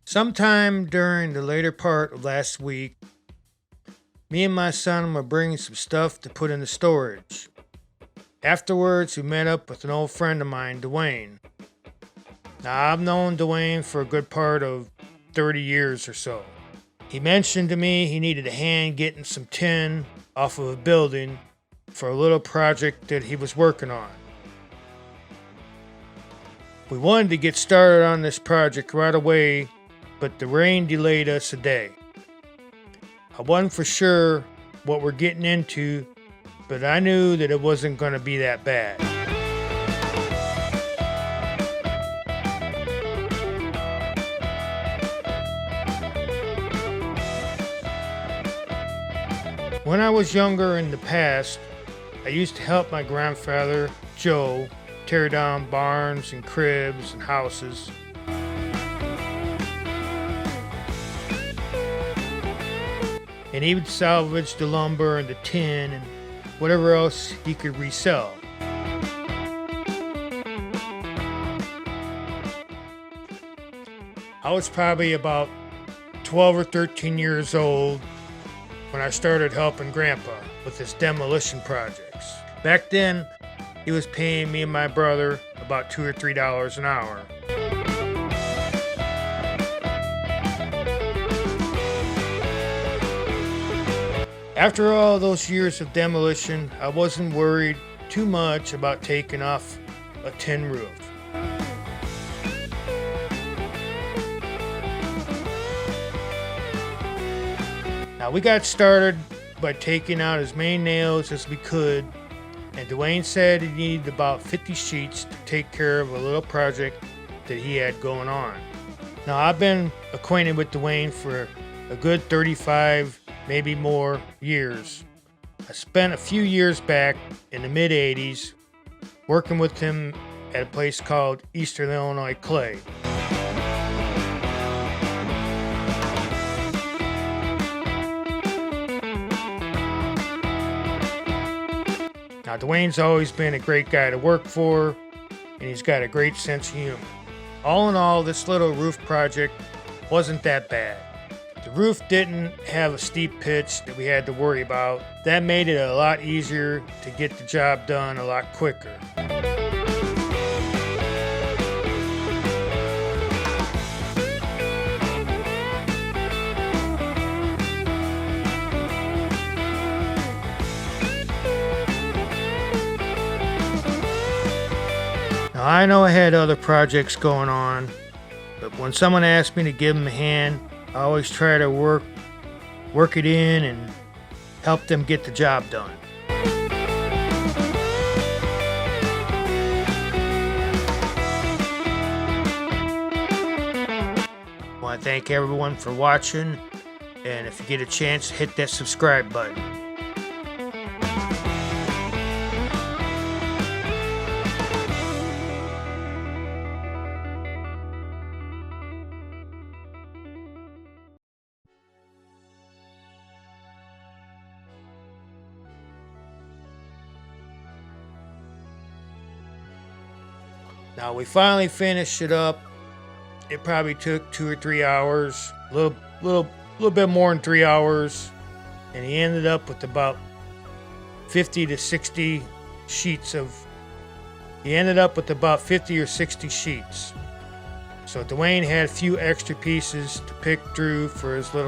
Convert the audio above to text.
Sometime during the later part of last week, me and my son were bringing some stuff to put in the storage. Afterwards, we met up with an old friend of mine, Dwayne. Now, I've known Dwayne for a good part of 30 years or so. He mentioned to me he needed a hand getting some tin off of a building for a little project that he was working on. We wanted to get started on this project right away, but the rain delayed us a day. I wasn't for sure what we're getting into, but I knew that it wasn't going to be that bad. When I was younger in the past, I used to help my grandfather, Joe, tear down barns and cribs and houses. And he would salvage the lumber and the tin and whatever else he could resell. I was probably about 12 or 13 years old when I started helping Grandpa with his demolition projects. Back then, he was paying me and my brother about $2 or $3 an hour. After all those years of demolition, I wasn't worried too much about taking off a tin roof. Now, we got started by taking out as many nails as we could, and Dwayne said he needed about 50 sheets to take care of a little project that he had going on. Now, I've been acquainted with Dwayne for a good 35, maybe more years. I spent a few years back in the mid-'80s working with him at a place called Eastern Illinois Clay. Now, Dwayne's always been a great guy to work for, and he's got a great sense of humor. All in all, this little roof project wasn't that bad. The roof didn't have a steep pitch that we had to worry about. That made it a lot easier to get the job done a lot quicker. Now, I know I had other projects going on, but when someone asked me to give them a hand, I always try to work it in and help them get the job done. I want to thank everyone for watching, and if you get a chance, hit that subscribe button. Now, we finally finished it up. It probably took 2 or 3 hours, a little bit more than 3 hours, and he ended up with about 50 to 60 sheets of. He ended up with about 50 or 60 sheets. So Dwayne had a few extra pieces to pick through for his little